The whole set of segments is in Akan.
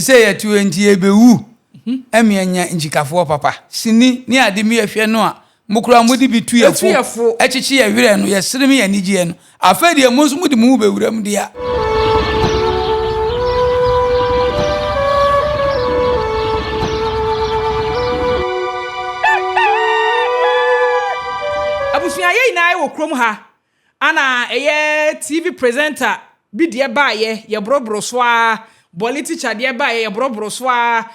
say ya tu enti ebewu emianya njikafo papa sini ni ade me yehwe no a mukura mudi bitu yefo echichi ya wire no yesere me ya nigye no afadi e munso mudi mu bewuram dia abusuya ye ina ye wo krom ha ana eye TV presenter bi de ba ye brobro so a boli teacher de ba ye brobro so a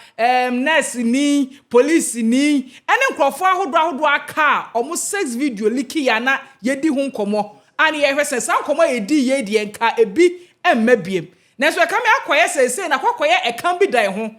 nurse ni police ni ene nkrofo ahodo aka omo sex video liki ya na ye di hu nkomo ani ye hwese san nkomo ye di ye de nka ebi emmabiem na so ka me akoye sese na kwakoye ekan bi dan ho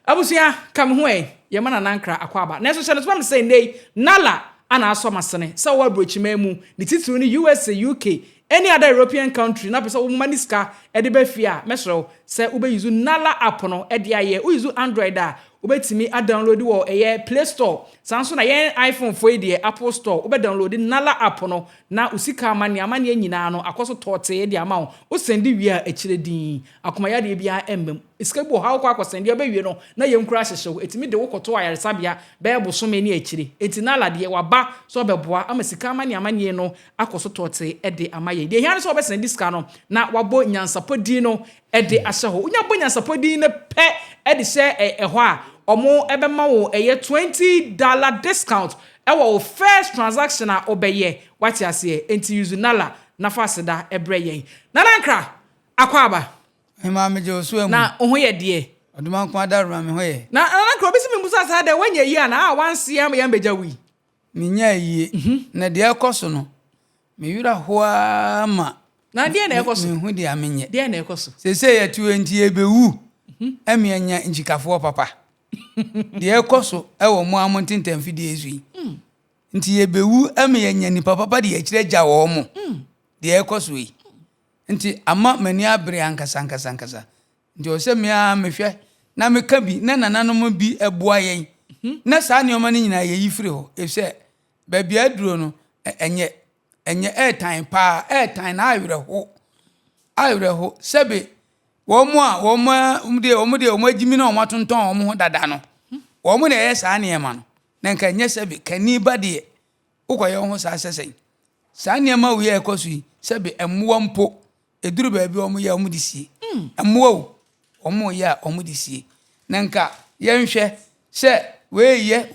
abusuya kam ho ye mana nankra akwaba na so se no so me say nei nala ana aso masene so wa brochima mu ni titiri ni USA UK any other European country na pesa wo maniska e de ba fia mesro se wo be use nala app no e de aye wo use Android a wo betimi a download wo eye Play Store sanso na yen iPhone fo de Apple Store wo be download nala app no na usika amane nyina no akoso tote de ama wo sendi wi a ekire din akoma ya de bia emmem iska bo ha kwa akosendi oba wi no na yem kura hyehyew etimi de wo koto ayaresabia be bosome ne ekire eti nala de waba so beboa amasika amane no akoso tote e de ama ye de hian so be sendi ska no na wabo Nyansapo di no e de ahye ho unya bo Nyansapo di ne pe e de se ho a omo ebe ma wo eye $20 discount e wo first transaction a obeye wati ase enti use nala na faseda ebre yen nana nkra akwaba ma meje oso emu na oho ye de oduma kwa daruma me hoye na nkra obi si me musa sa de wanya yi ana a wansi am ya beja wi minya yi na de ekoso no me wira hoa ma na de na ekoso me hu de amenye de na ekoso sese ya tu enti ebewu emianya njikafo papa de ekoso ewo mu amontintam fidie ezui nti ebewu emianya ni papa de akire gya wo mo de ekoso yi nti ama mani abre ankasa nti o se me a mehwe na meka bi na nananom bi eboa yen na saa ne oma ni nyina ye yifiri ho ese ba bia duro no enye airtime pa airtime na awre ho sebe womu agimi na omo tonton omo ho dada no womu na ye saa ne ma no na nka nye sebe kani ba de ukoye ho saa sesen saa ne ma wo ye ekoso yi sebe emwa mpo eduru ba bi omo ye omo disie emwa omo ye omo disie na nka ye nhwe se weye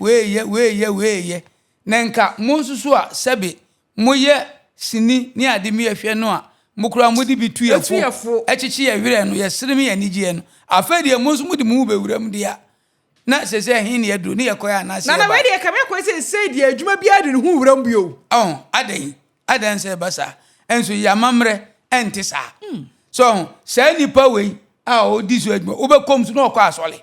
na nka monsusu a sebe moye sini ni ade mi ehwe no a mukura mudi bitu yefo echichi ya wire no yesere mi ya nigye no afadi e monsu mudi mu bewuram dia na sese hin ne yadu ne yekoya na se na we de kame ko se di adwuma bia de hu wuram bio adan se basa enso yamamre entisa so se nipa we a odi so adwuma obekom so na okọ asole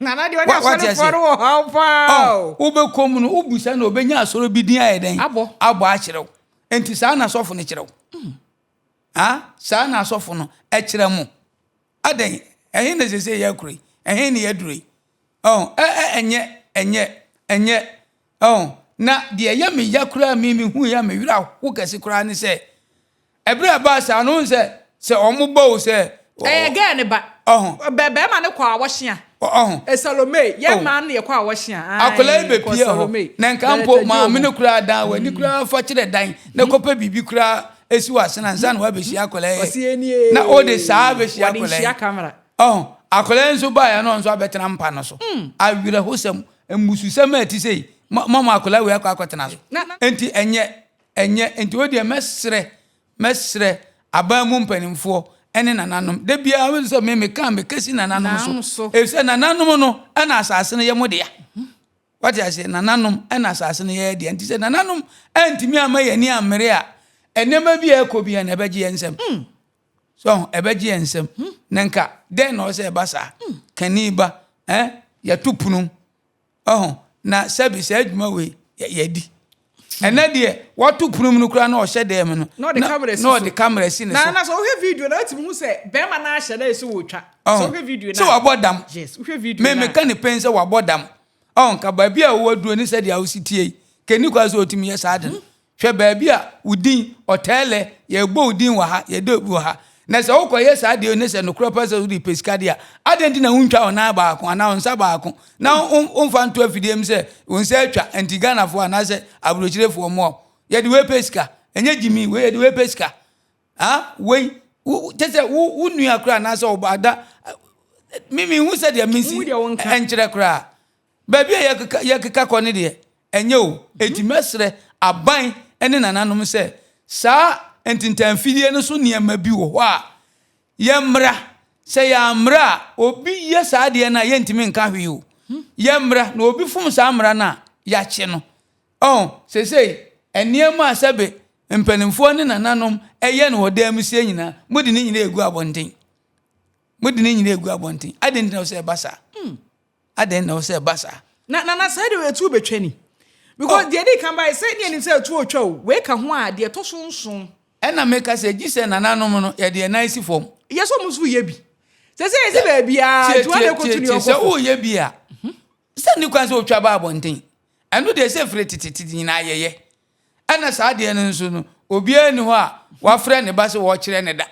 na di wona asole foro how pa obekom no obusa na obenya asoro bidin ayeden abo a kirew entisa na sofo ne kirew saa na asofo no ekire mu adan ehin na sese yakuri ehin ne yaduri enye na de ya me yakura mi hu ya me wira ho kase kura ne se ebra ba sa no se omubo se ga ne ba be ma ne kwa wohia Salome ye man ne kwa wohia akola be pie ho na nkampo ma me ne kura dan wa ni kura fa kire dan na kopa bibi kura esi wasena nza na wabeshi akola na ode saa beshi akola akola nso ba ya no nso abetena mpa no so awire hosem emususem ati sei mama akola we akotena so enti enti odi mesre abamu mpanimfo ene nananom de bia we so me kan me kasi nananom so e se nananom no ana asase no ye mode ya wati ase nananom ana asase no ye de enti se nananom antimi amayani amere a enema bi ekobia na ebeji ensem so ebeji ensem nanka den no se basa kaniba ya tupunum na service adwuma we ya di ena de watupunum no kura na o hye dem no no the camera si na so we video na atimu hu se be ma na hye na esi wo twa so we video na so wabodam yes we video me ka ne pense wabodam nka ba bia wo duro ni se de awositie keni kwa so otimi ya saade hwe ba bia udin otele ye gbo udin wa ha ye do bu ha na se okoye sa de ne se no kro pa se udi pesika dia adenti na huntwa ona baako ana onsa baako na umfa nto afidie m se onsa atwa enti Ghana fo ana se abrochirefo mo ye de we pesika enye jimi we ye de we pesika we tese wo nua kra na se obada mimi hu se de minsi enkyere kra ba bia ye keka kone de enye o enti mesre aban ene nananom se sa entintan fidie no so niema bi wo ho a yemra se ya mra obi ye sa de na ye ntimi nka hwe o yemra na obi fum sa mra na ya che no se eniema asabe mpanimfo ne nananom eye no odam sie nyina mudi ne nyina egu abonten aden na se basa aden na se basa na side we tu betwani because the dey can by say dey say tu otwa we ka ho a de to sonson ena meka se gise nananom no ye de nice form yeso musu ye bi se ba bia tu ade ko tu ni okofo se o ye bia se ni kwan se otwa ba abonten eno de se free tititi nyina ayeye ena sa de no nso no obi ani ho a wa frɛ ne ba se wo kyerɛ ne da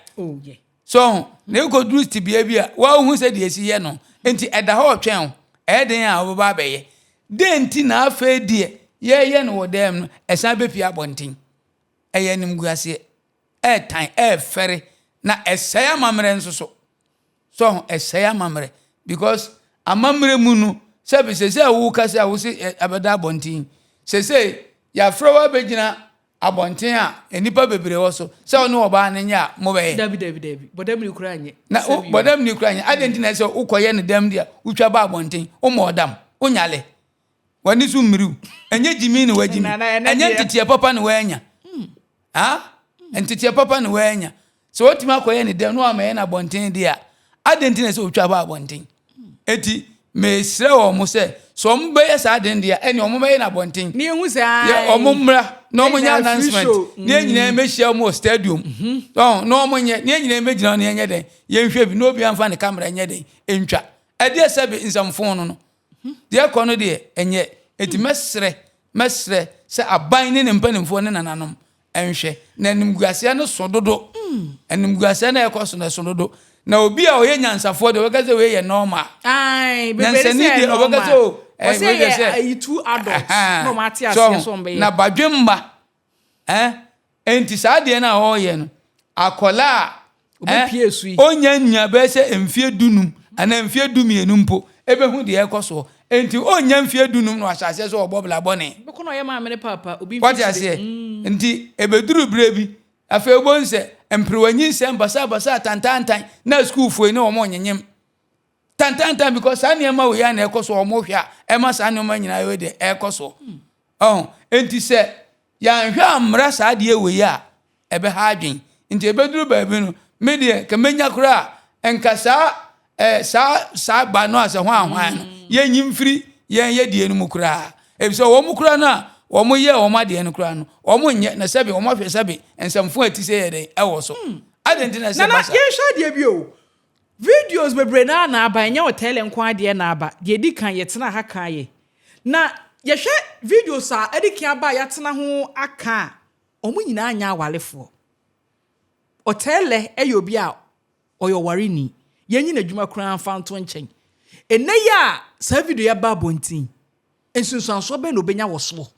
so ne ko dru stibia bia wa hu se de esi ye no enti ɛda ho twɛn ɛden a wo ba bɛye de enti na afa die ye no wodam no ɛsan bepi abonten ɛyɛ nim guase tan fere na ɛsɛya mamre nso so ɛsɛya mamre because amamre mu no sɛ wo kasa wo se abeda abonten sɛ ya frowa begina abonten a enipa bebre wo so sɛ ono oba ne nya mo bɛyɛ dabi bodam ni kura anye na bodam ni kura anye adenti na sɛ ukɔyɛ ne dam dia utwa ba abonten o mo odam onyale wani su mmiru enye jimi ni wajimi enye ntete papa ni wanya ntete papa ni wanya so otima akɔyɛ ne dam no amaye na abonten dia adenti na sɛ utwa ba abonten eti me sre wo mo se so mo be sa den dia ene o mo be na bonten ni ehu sa ya o mo mra no mo nya announcement ni enyina me hia mo stadium no mo nya ni enyina me gina no enye den ye nhwe bi no bi amfa ne camera enye den entwa e de se bi nsamfon no de akɔ no de enye eti mesre se aban ne mpanimfo ne nananom enhwe na nimguase no sododo enimguase na ekoso na sododo na obi a oye nyansafo de wekaze we ye normal bebe se no wekaze o two adults no mati asie so mbe na badwemba enti saa de na o ye no akola obi piesu onya nya be se emfie dunum ana emfie dumienu mpo ebe hu de ekoso enti onya emfie dunum no asase so obobla bone be kono ye ma me papa obi what you say enti ebeduru brebi afa ebonse emprewanyi sem basa tantantan na school fo ni omo nyenyem tantantan because aniema we ya na ekoso omo hwa ema sa aniema nyina we de ekoso enti se ya hwa amra sa de we ya ebe ha adwen enti ebeduru ba bi no me de ka menya kura enkasa sa ba no ase ho ahwan no ye nyimfiri ye de enu kura ebi so wo mu kura na omo ye omo ade no kura no omo nye na sebe omo hwe sebe ensamfo ati se ye den ewo so adentina se basa na ye hwa de bi o videos bebre na aba nya hotel nko ade na aba de di kan ye tena ha kan ye na ye hwe videos a edi kan aba ya tena ho aka omo nyina anya awalefo hotel eyobi a oyo ware ni ye nyina dwuma kura fanto nchen ene ya sa video ya ba bontin ensunsuanso be no benya woso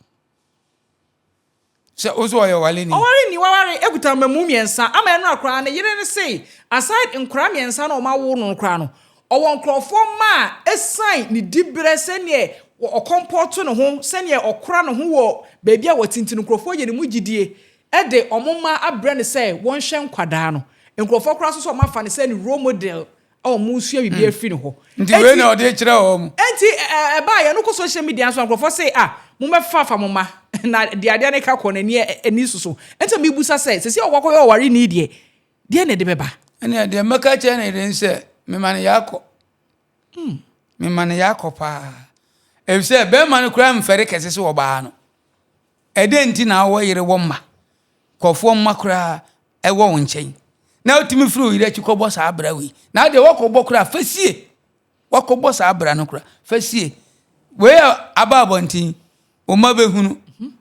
se ozo oyo wale ni waware ekuta mamu miensa ama eno akra na yire ne say aside nkra miensa na o ma wo no nkra no owo nkrofo ma esan ni dibre se ne o comport no ho se ne okra no ho wo beebi a wotintin nkrofo ye ne mu gidie e de omoma abre ne say won hwe nkwada no nkrofo kra so ma fa ne say ni role model o mu sua bibi afi ne ho ndi we na o de kire o mu enti e ba ye no ko social media so nkrofo say mo me fa moma na de ade ne ka kɔ na ni susu enta me busa say se owakɔ ye oware ni de ne de beba ene de maka che na de nse me mane yakɔ me mane yakɔ pa e se be mane kura mfere kese se oba no e de nti na wo yire wo ma kɔfo ma kura e wo nchen na otimi furu yire chi kɔbɔ sa abra wi na de wo kɔbɔ kura fasie wo kɔbɔ sa abra no kura fasie we aba abontin o ma behunu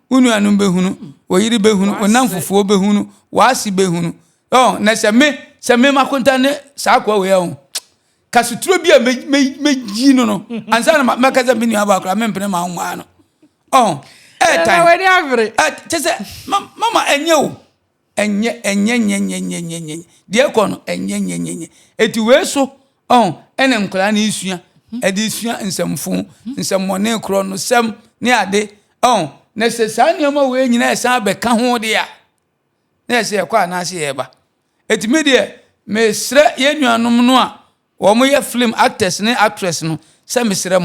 unu anu behunu o yiri behunu o namfufuo behunu wa asi behunu na se me makonta ne sa kwa we ho kasuturo bi a meji no ansa na makaza bi ni aba akra me mpene ma ho ano time we ni avre chese mama enye de ko no enye eti we so ene nkora na isua edi isua nsamfu nsammone kro no sam ne ade na se sa nioma we nyina esa be ka ho de a na se kwa na se yeba eti me de me sre ye nuanom no a wo mo ye film actors ne actress no se me sre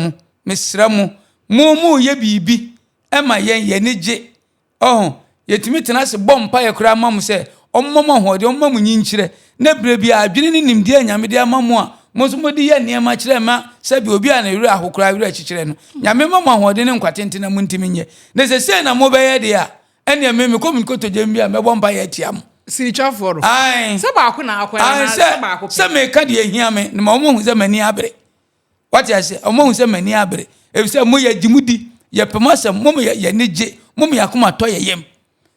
mu ye bibi ema ye ne je yetimi tena se bompa ye kura mamu se ommoma hode ommamu nyinkyire na bre bia adwene ne nimde anyame de amamu a moso modi ye niema kyire ma sabi obi a na wura ahokura wura kyikyire no nyame mamu hode ne nkwatente na muntimi nye na se na mo beye de a ene me komunikoto jembia me bompa ye tiam sirichaforo se ba ko na akwa na se ba ko se me ka de ehia me na mo hu se mani abre what you say mo hu se mani abre e se mo ye gimudi ye pemasa mo ye neje mo me yakoma to ye yem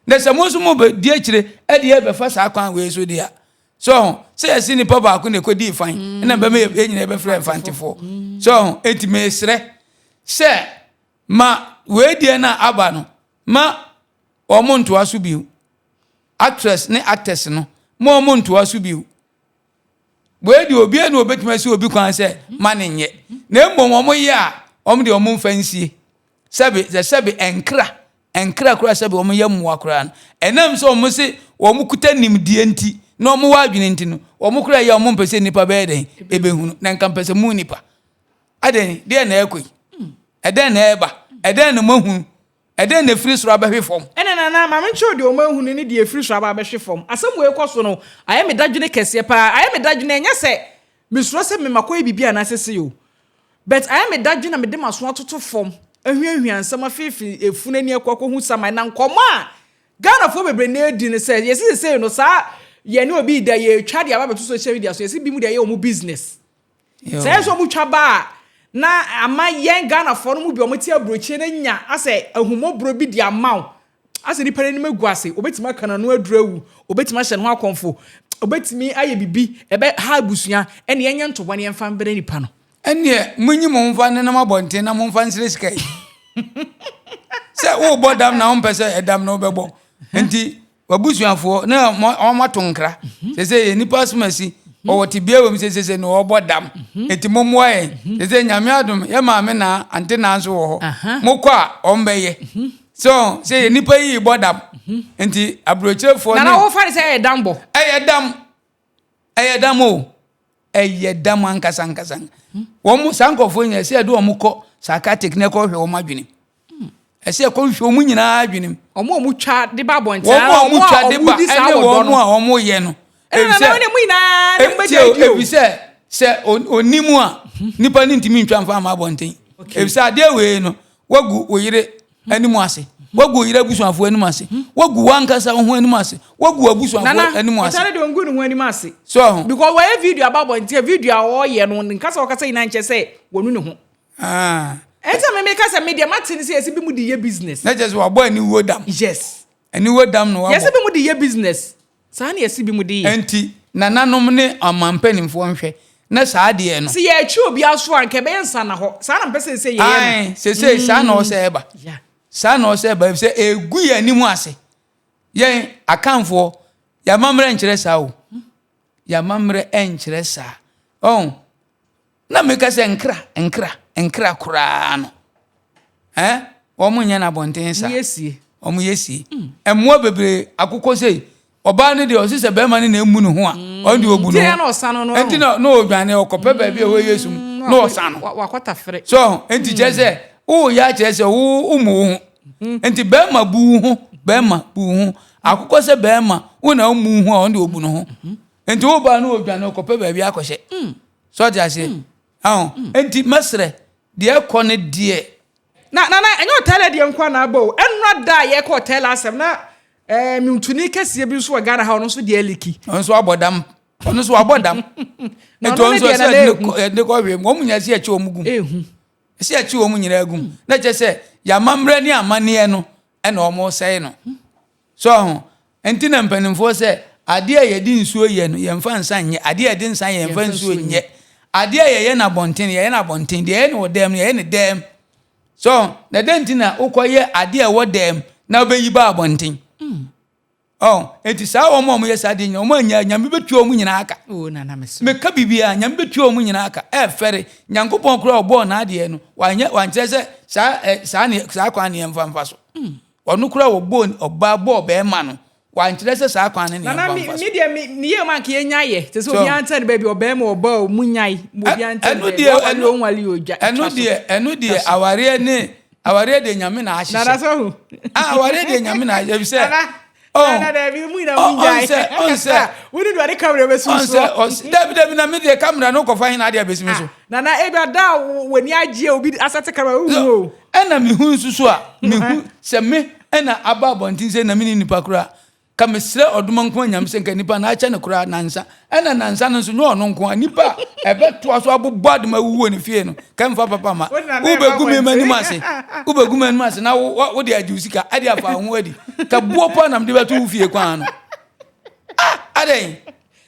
na se mo so mo be die kire e de be fa sa kwan we so dia so se yesi ni papa ko ne ko di fan na be me enyina be frɛ fantifo so enti me sre se ma we die na aba no ma omo nto aso biu actress ne actors no mo omo nto aso biu we die obi na obetima se obi kwan se ma ne nye na mmom omo ye a omo de omo mfansie sebe enkra kura sebe omo ye mmoa kura no enam so omo se omo kuta nimdie nti na omo wa adwene nti no omo kura ye omo mpese nipa be den ebehunu na nka mpese mu nipa aden de na ekoi eden na eba eden na mahunu eden na free soro abehwe fom na ma mencho de omo ahunu ni de free soro abehwe fom asem we koso no aye me dadwene kese pa aye me dadwene enya se misuro se me makoy bibia na sese yo but aye me dadwene na me de maso atoto fom ahwiahwia nsam afifi efuna ni akoko hu samai na nkomo a Ghana fo bebre na edi ne say yesi say no sa ye ne obi da ye twa de aba beto social media so yesi bi mu de ye omu business say so mu twa ba na ama yen Ghana fo no mu bi omu ti abrochi na nya ase ahumobro bi di amaw ase ni pere ni magu ase obetima kana no adurawu obetima hye no akonfo obetimi aye bibi ebe ha busua ene yenye ntobone yemfa mbere nipa no ene munyi mo mfa ne na mabonte na mo mfa nsire sikai se wo bodam na ompese edam na obebo enti wabusuafo na omatonkra se nipa sumasi owoti biewe mi se no obodam enti momwoe se nyame adom ye maame na ante na nso wo ho mokwa ombeye so se nipa yi bodam enti abrochirefo na wo fa se edambo eyedam o eyedam ankasa wo mu sankofo nya se do omukọ psychiatric ne ko hwe wo madwene ese ko hwe mu nyina adwene omo twa de ba bonte omo twa de ba ene wo mu a omo ye no ebise mu nyina ne mbeje ebise se onimu a nipa ni ntimi ntwa mfa ma bonte ebise ade we no wagu oyire animu ase wagu oyire abusuafo animu ase wagu wankasa ho animu ase wagu abusuafo animu ase nana de ngu no ho animu ase so because why video about bonte video a o ye no nkasa okasa ina nche se wonu ne ho enta me kasa media martin say esi bi mu di ye business na just wa boy ni wodam yes ani wodam no wa yes bi mu di ye business sa na esi bi mu di enti nananom ne amampanimfo nhwe na saa de no si ye twa obi aso anke be nsa na ho sa na mpese se ye ai se sa na o se eba yeah sa na o se eba se egu ye ni mu ase ye akanfo ya mamre nkyere sa o ya mamre enkyere sa na me ka se nkra kura no omo nya na bonten sa yesi omo yesi emmo bebre akukọ sei oba ne de osise be ma ne na emu no ho a on de obu no enti na osano no enti no odwane okope ba bi e yesu no osano wakota fere so enti jese o ya jese o umu ho enti be ma bu ho akukọ se be ma wo na umu ho a on de obu no ho enti oba no odwane okope ba bi akọhye so jase enti masre de ko ne de na enyo hotel de nkwa na abo enra da ye ko hotel asem na mintuni kese bi so Ghana ha no so de eliki onso abodam enti onso se de ko we mo munya se echi omugu se echi omu nyira agum na che se ya mamre ni amane no e na omo sei no so enti na mpanimfo se ade a yɛde nsuo yɛ no yɛmfa nsa nyɛ ade a yɛde nsa yɛmfa nsuo nyɛ ade a yɛyɛ na bonten yɛyɛ na bonten de yɛyɛ no dem yɛyɛ ne dem so na dentina ukɔyɛ ade a wodem na obeyi ba bonten enti saa omo yɛ saa de nyɛ omo anya nyame betu omo nyina aka na na meso meka bibia nyame betu omo nyina aka fere nyankopɔn kura obo na ade no wankyɛ sɛ saa kwa ne yɛmfa so ɔno kura obo oba bo be ma no wankyerɛ sɛ saa kwan ne na me dia me ye man ka yenya ye te so obi anta ne ba bi oba ma oba o munyai obi anta ne ba o nwale oja eno die aware de nyame na ahye na da so aware de nyame na ahye bi sɛ na da bi mu na munyai onse woni do ade camera be so dabi na me de camera no kofa hin ade abesimi so na ebe da woni agye obi asate camera wo ɛna me hu nsusu a me hu sɛ me ɛna aba bontin sɛ na me ni nipa kura ka mesre oduma nko anyam sɛ nka nipa na akyɛ ne kura nansa ɛna nansa no nso no ɔno nko nipa ɛbɛto aso abobɔ de ma wuwo ne fie no ka mfa papa ma ubegu me mani mase na wo de agi usika ade afa ho adi ka buo pa nam de bɛto wo fie kwan no ade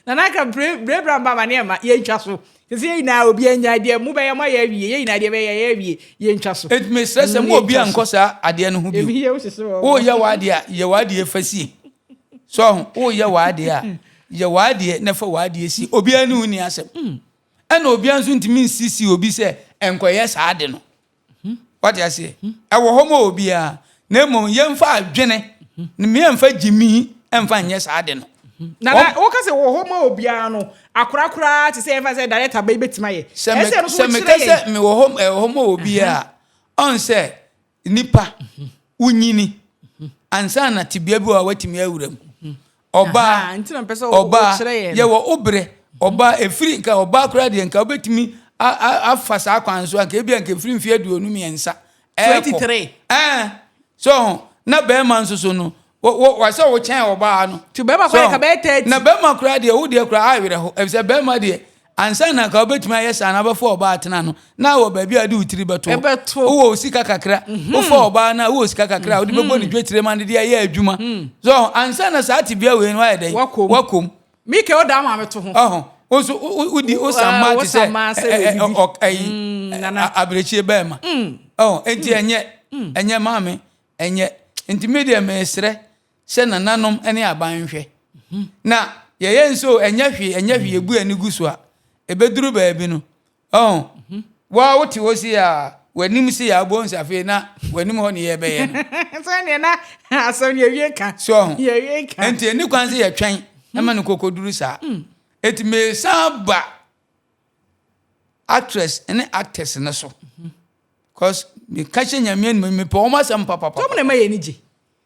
na ka brebra mba ne ma ye ntwa so sɛ na obi anya de mu bɛyɛ ma yɛ wie ye na de bɛyɛ yɛ wie ye ntwa so et me stress mo obi ankosa ade no ho bi wo yɛ wa ade a yɛ wa ade fasie so o ye waade a ye waade na fa waade si obi anu ni asem na obi anso ntimi nsisi obi se enkoye saade no what you say e wo homo obi a na mom ye mfa adwene ne me mfa gimi emfa nye saade no na wo ka se wo homo obi a no akorakora ti se emfa se director ba betima ye se me ka se me wo homo obi a on se nipa unyini ansa na tibia bi wa watimi awuram oba ye wo obre oba efiri nka oba kura de nka obetimi afasa akwanso anka ebi anka efiri mfie aduonu miensa 23 so na be man so no wa se wo chen oba no ti be ma kura ka be 30 na be ma kura de wo de kura awere ho e se be ma de ansa na ka obetimi ayesa na befo oba atena no na wo ba bi ade utiri beto wo sika kakra wo fo oba na wo sika kakra wo de bebo ni dwetire man de ya adwuma so ansa na sa tibia we no ayede wakom mike o da ma meto ho oso udi osama ti se abrechie be ma enti enye maame enye enti media mesre se nananom ene abanhwe na ye nso enye hwe ebu ani guso a ebeduru baabi no wa wote wosi a wanim si ya bo nsafe na wanim ho ne ye be ye no so ne na aso ne wie ka so ye wie ka enti eni kwan se ye twen e ma no kokoduru sa eti me saba actress and actors na so cause me kache nyame no me po ma sam papa to me ma ye ni ji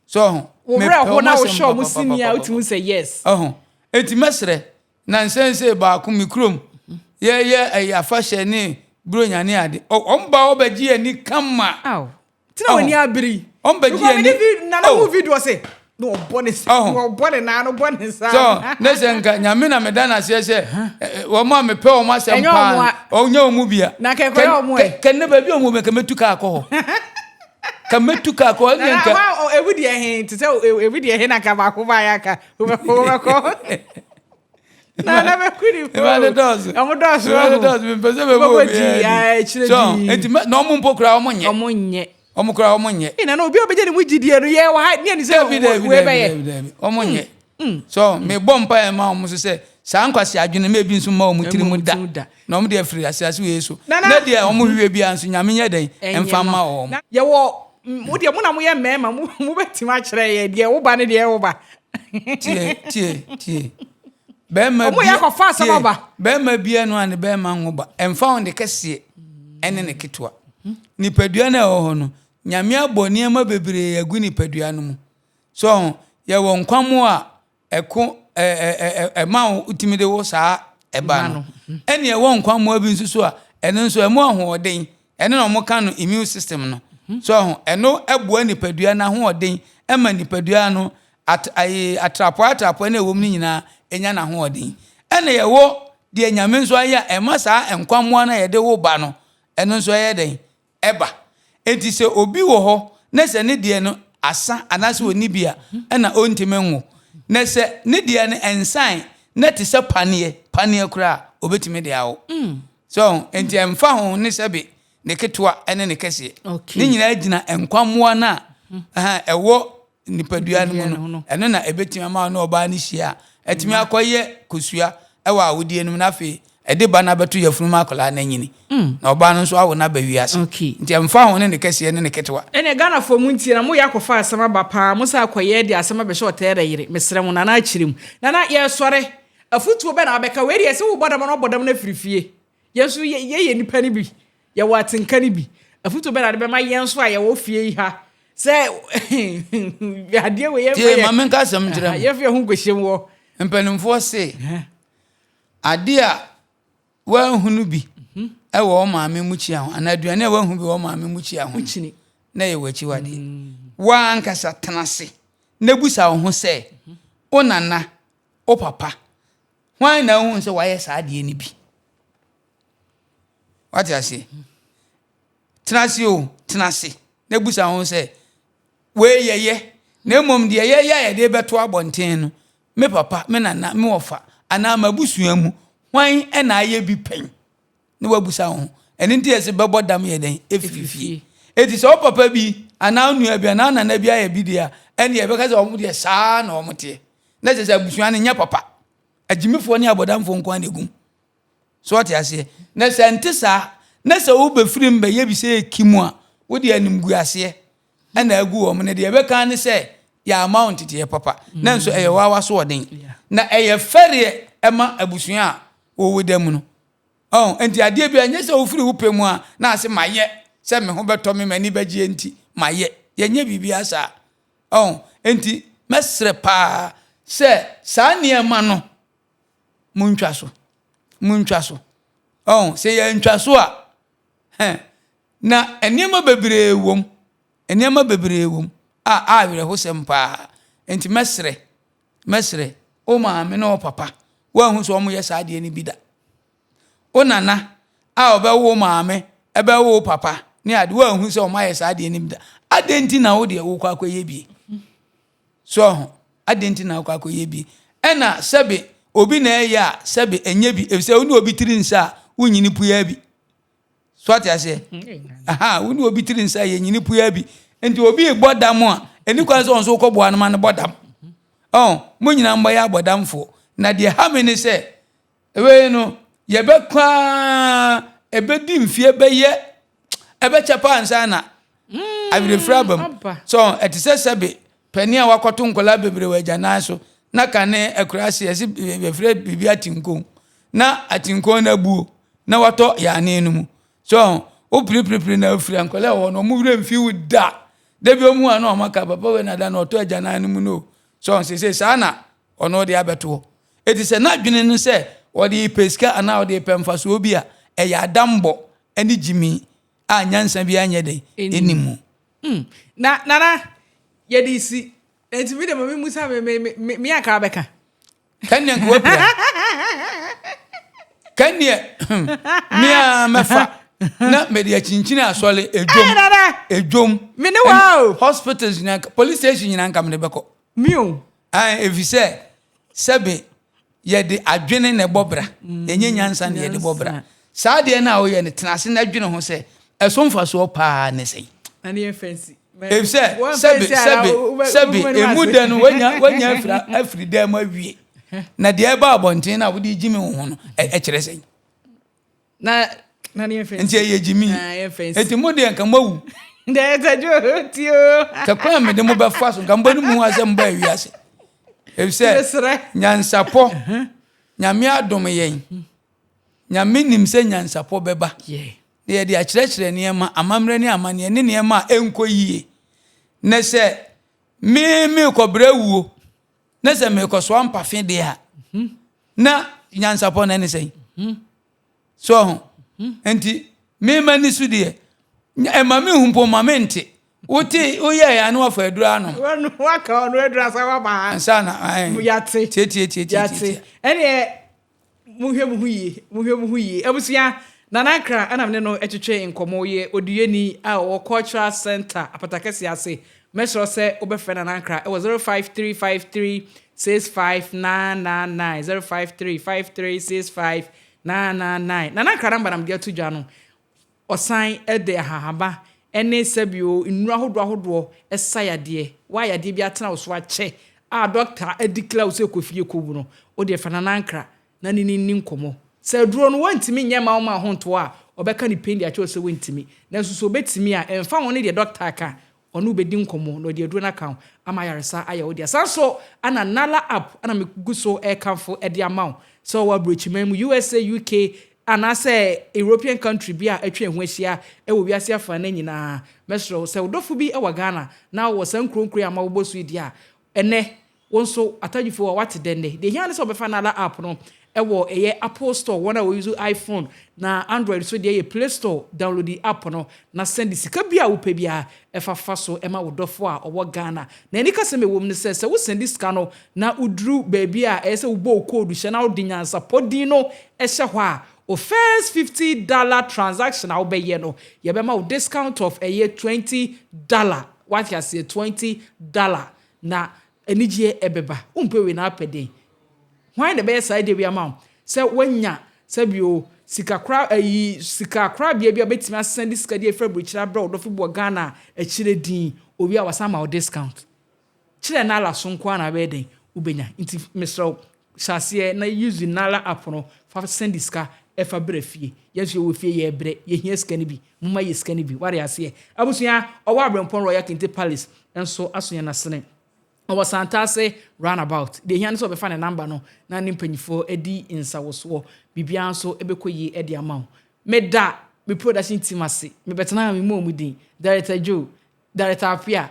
so me po na wo show mo senior uti say yes eti mesre na nsense ba ku mikrom ye afahye ni bro nyane ade omba obaji ani kama tina wani abiri ombaji ani na na wo video say no bonus no bonus na no bonus so nesenka nyame na medana se wo ma me pe wo ma sem pa onya omu bia na ke koyo omu kenne ba bi omu me kametuka akọ kametuka akọ nka na ewudi ehin to say ewudi ehin na ka ba ko ba ya ka ko na be kuri fo e does me pese be bo so enti no omu mpokura omukura omonye ina no obi obeje ni mugidie no ye wa ne ni se we be ye omonye so me bompa e ma omu so se sa nkwase adwene me bi nso ma omu tiri mu da na omu de afiri asase we yeso na de omu hwe bi anso nyame nye den emfa ma o ye wo wo de mu na mo ye mema mu betima kire ye de wo ba ne de wo ba tie bema bi omu ya ko fa sama ba bema bi eno ane bema ngo ba emfa on de kese ene ne ketwa nipadua na ho no nyame aboni ema bebre agu nipadua no mu so ye wo nkwamo a eko ma utimide wo saa eba no ene ye wo nkwamo abi nsusu a ene nso emu ahoden ene no mo ka no immune system no so eno eboa nipadua na ahoden ema nipadua no atrapo na ewom ni nyina enya na ahoden ene ye wo de nyame nso aya ema saa nkwamo na ye de wo ba no eno nso ye den eba enti se obi wo ho na se ne de no asa anase oni bia na ontime nwo na se ne de ne ensan na te se panie kura obetime de awo so enti emfa ho ne sebe ne ketwa ene ne kese ne nyina gina enkwammoa na ewo nipadua no no eno na ebetime ma no oba ne hia etime akoye kosua ewa awodie no na fe ede ba na beto yafunu akola na nyini na oba no so awo na ba wiase nti emfa ho ne kese ne ketwa ene Ghana fo mu ntie na mo yakofa asama ba pa mo sa akoye de asama be shotere yire mesere mu na na achirim na ye sore afutuo be na abeka we de se wo bodam no bodam na firifie yesu ye nipa ni bi ye watenka ni bi afutuo be na de be ma yenso a ye wo fie yi ha se ade we ye ma men ka sam jira ye fie hu gohyem wo mpanimfo se ade a wa hunu bi ewo maame mu chia ho anaduane wa hu bi wo maame mu chia ho chini na ye wachi wade wa ankasa tenase na busa ho se o nana o papa hwan na hu se wa ye sa ade ni bi what you say tenase na busa ho se we yeye na mom de ye de beto abonten no me papa me nana me wofa ana mabusua mu hwan na aye bi pen ne wabusa ho eni nti ese bebo dam ye den efifie eti so papa bi ana nua bi ana nana bi aye bi dia eni e beka se omo de saa na omo te na se abusua ne nya papa agimifo ne abodamfo nkwan de gum so what you say na se ntisa na se wo be firim be ye bi se ekimu a wo de animgu ase na agu wo ne de beka ne se ya amount te ye papa na nso eye wawa so odin na eye ferie ema abusua a wo wodam no enti ade bia nye se wo firi wo pemu a na ase maye se me ho beto me mani bagye enti maye ye nye bibia sa enti mesre pa se sa niema no muntwa so se ye ntwa so a na eniema bebre wom a were ho sempa enti mesre o ma me no papa wa hu so mo ye sa de ni bida o nana a obewo maame ebewo papa ni ade wa hu so mo ye sa de ni bida adenti na wo de wo kwa akoye bi so adenti na wo kwa akoye bi ena sebe obi na ya sebe enye bi efise oni obi tiri nsa wunyini puya bi so atiase woni obi tiri nsa ye nyini puya bi enti obi gbodam a eni kwa so nso kobo anoma ne bodam mo nyina mba ya bodamfo na de ha me ne se we no ye be kwa ebedi mfie be ye ebe chepa ansa na abire frabam so etise sebe pani a wakoto nkola bebre waja na so na kane akurase ese be fre bibi atinko na atinko na buo na wato ya ane mu so o prepare na afri nkola wo no mu wure mfi wuda debi omu ana o maka papa we na da na oto aja na ane mu no so se sana ono de abeto etise na dwene no se odi peska ana odi pemfaso obi a eya adambo ani jimi a nyansa bi anya den enimu na yedisi enti mi de mami musa me aka beka kanya ko pira kanya mia mafa na media chinchina asole ejom me ne wow hospitals na police station nyina nka me beko miu efise sebe yede adwene ne bobra enye nyansa ne yede bobra saa de na wo ye ne tenase na adwene ho se esomfa so pa ne sei na ne fancy efise sebe emuda no wanya afri dem awie na de eba abonten na wo de jimi ho no kire sei na ne fancy nti ye jimi enti mo de nka mawu de tajo tio ka kwa me de mo be fa so nka mbonu mu azem ba wiase efise nyansapo nyame adom yen nyame nim se nyansapo beba de de akirekire niema amamre ne amane ne niema enko yie ne se me kobra wuo ne se me koso ampafe de ha na nyansapo na ne sei so enti me mani su de mame humpo mamente Uti uye ya nuwa fa edura no. Waka onu edura sa wa ba. Sana ai. Yate. Tie. Ene muhwe yi. Abusia nanakra ana me no etwetwe nkomo ye oduyeni a o cultural center apatakesi ase. Mesro se obefre nanakra. It was 05353 053-65999 053-5365-999 Nana Karamba nam dia to dwa osan ede ahahaba ene sabio nnura hodo esayade wa yade bi atena wo so ache a doctor ediclare se kofie kobu no o de fana nankra na ni nkomo se duro no wantimi nyema wo ma honto a obeka ni pendi ache se wantimi na suso betimi a emfa won de doctor aka onu bedi nkomo no de duro na kan ama yaresa aya wo de sanso ana nala app ana meguso e kanfo e de amount so wa brochimam USA UK and I say European country be a atwe ho ahia e wo wiase afa na nyina mesro se wodofo bi e wa Ghana na wo san kronkro ama wo bosu di a ene wonso atagifo what denne de hia ne so be fa na app no e wo eye Apple Store wona wo use iPhone na Android so de Play Store download the app no na send sika bia wo pe bia e fa so e ma wodofo a owo Ghana na eni kase me wom ne se wo send sika no na udru baby a e se wo bo code hye na wo di Nyansapo din no e hye ho a o first $50 transaction I'll be ye no ye be ma discount of a year $20 what you say $20 na enije ebeba umpe we na pede why the best side we amount say wanya say bio sika kra bia betima send sika dey fra bruchira bra do fibo Ghana e chire din obi a wasama o discount chire na la sonko na be den ubenya nti Mr. Shasie na use nala app no fa send sika efa brefie yesu wo fie ye bre ye hia skani bi mumma ye skani bi ware ase abusuya owo abrempon Royal Kente Palace enso asonya na sene owo Asante roundabout de hia nso be fa na number no na nimpanyifo edi insawoso bibia nso ebekoyi edi amount meda me production team ase me betena me mo mudin director Joe director Appiah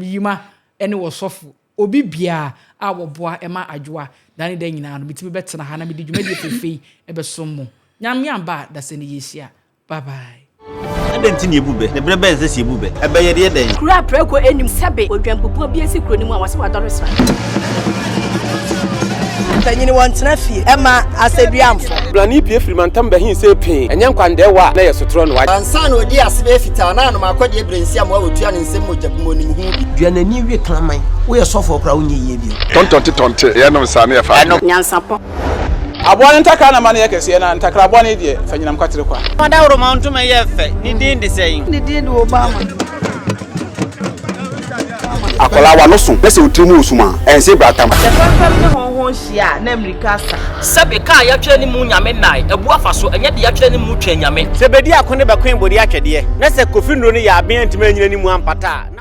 yima ene wo sofo obi bia a wo boa ema adwoa dane da nyina no bitimi betena ha na me di dwumadi fefei ebesom nyame amba da se ne yesia bye bye adenti ne ebube ne brebe nse si ebube ebeye de den kura preko enim sebe odwampopo bi esi kro ni mu a wase wadore sra tanyini wantena fie ema aseduamfo blani pie frimantam behin se pin enye nkwande wa na yesotro no wa ansa no di asebe fita na no makode ebrensi am wa wotua ne nsem mojabumo ni hu bi duanani wie klaman wo yesofo kra wonye yie bi tontonte ye no nsa na ye fa Nyansapo abone ntakra na mane yakese na ntakra abone de fanyinam kwatere kwa mada woro manto me ye fe ni din de sein ni din do Obama akola wa no so pese otimu osuma ense bratam the family ne honhon hia na America sa sebe ka ya twere ni mu nyame nai ebu afaso enye de ya twere ni mu twa nyame sebedi akone be kwen bodi atwede na se kofi nro ni ya aben ntime nyina ni mu ampata